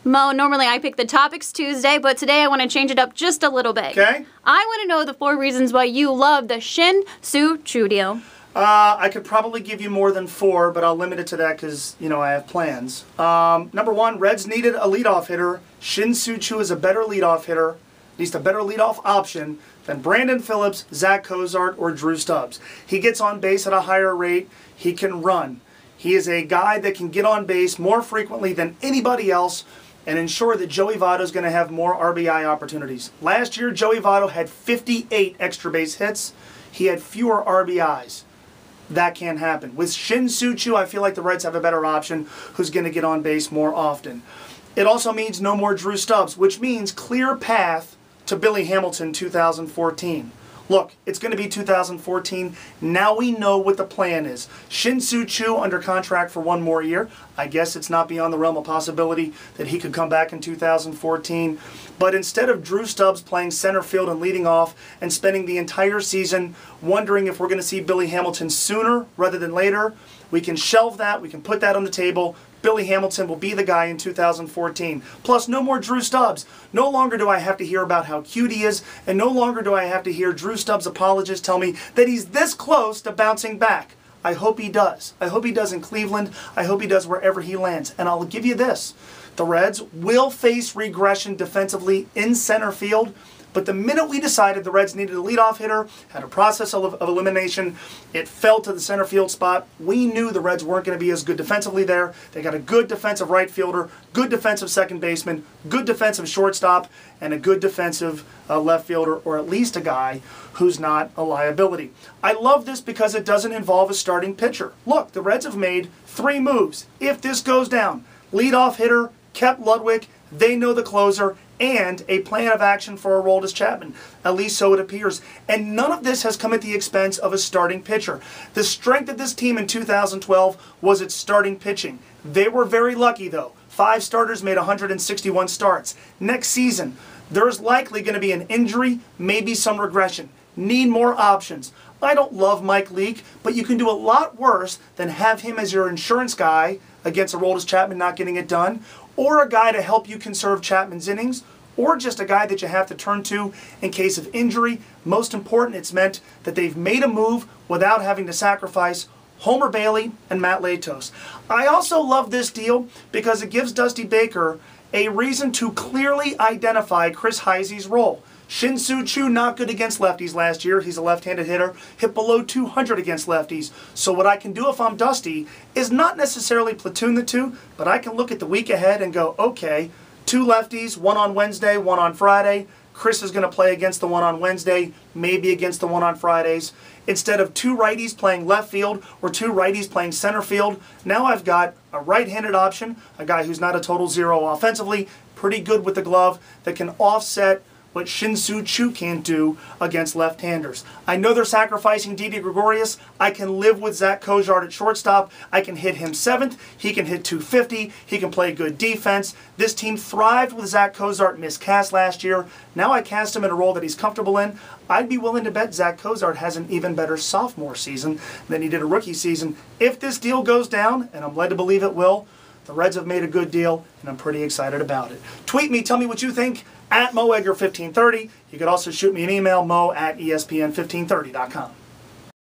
Mo, normally I pick the topics Tuesday, but today I want to change it up just a little bit. Okay. I want to know the 4 reasons why you love the Shin-Soo Choo deal. I could probably give you more than 4, but I'll limit it to that because, I have plans. Number 1, Reds needed a leadoff hitter. Shin-Soo Choo is a better leadoff hitter, at least a better leadoff option, than Brandon Phillips, Zach Cozart, or Drew Stubbs. He gets on base at a higher rate. He can run. He is a guy that can get on base more frequently than anybody else and ensure that Joey Votto is going to have more RBI opportunities. Last year, Joey Votto had 58 extra base hits. He had fewer RBIs. That can't happen. With Shin-Soo Choo, I feel like the Reds have a better option who's going to get on base more often. It also means no more Drew Stubbs, which means clear path to Billy Hamilton 2014. Look, it's going to be 2014. Now we know what the plan is. Shin-Soo Choo under contract for 1 more year. I guess it's not beyond the realm of possibility that he could come back in 2014. But instead of Drew Stubbs playing center field and leading off and spending the entire season wondering if we're going to see Billy Hamilton sooner rather than later, we can shelve that. We can put that on the table. Billy Hamilton will be the guy in 2014. Plus, no more Drew Stubbs. No longer do I have to hear about how cute he is, and no longer do I have to hear Drew Stubbs apologists tell me that he's this close to bouncing back. I hope he does. I hope he does in Cleveland. I hope he does wherever he lands. And I'll give you this. The Reds will face regression defensively in center field. But the minute we decided the Reds needed a leadoff hitter, had a process of elimination, it fell to the center field spot. We knew the Reds weren't going to be as good defensively there. They got a good defensive right fielder, good defensive second baseman, good defensive shortstop, and a good defensive left fielder, or at least a guy who's not a liability. I love this because it doesn't involve a starting pitcher. Look, the Reds have made 3 moves. If this goes down, leadoff hitter, kept Ludwig, they know the closer, and a plan of action for Aroldis Chapman. At least so it appears. And none of this has come at the expense of a starting pitcher. The strength of this team in 2012 was its starting pitching. They were very lucky, though. 5 starters made 161 starts. Next season, there's likely going to be an injury, maybe some regression. Need more options. I don't love Mike Leake, but you can do a lot worse than have him as your insurance guy against Aroldis Chapman not getting it done, or a guy to help you conserve Chapman's innings, or just a guy that you have to turn to in case of injury. Most important, it's meant that they've made a move without having to sacrifice Homer Bailey and Matt Latos. I also love this deal because it gives Dusty Baker a reason to clearly identify Chris Heisey's role. Shin-Soo Choo not good against lefties last year. He's a left-handed hitter, hit below 200 against lefties. So what I can do if I'm Dusty is not necessarily platoon the two, but I can look at the week ahead and go, okay, 2 lefties, 1 on Wednesday, 1 on Friday. Chris is going to play against the one on Wednesday, maybe against the one on Fridays. Instead of 2 righties playing left field or 2 righties playing center field, now I've got a right-handed option, a guy who's not a total zero offensively, pretty good with the glove, that can offset what Shin-Soo Choo can't do against left-handers. I know they're sacrificing Didi Gregorius. I can live with Zach Cozart at shortstop. I can hit him 7th. He can hit 250. He can play good defense. This team thrived with Zach Cozart miscast last year. Now I cast him in a role that he's comfortable in. I'd be willing to bet Zach Cozart has an even better sophomore season than he did a rookie season. If this deal goes down, and I'm led to believe it will, the Reds have made a good deal, and I'm pretty excited about it. Tweet me, tell me what you think, at MoEdgar1530. You could also shoot me an email, mo@espn1530.com.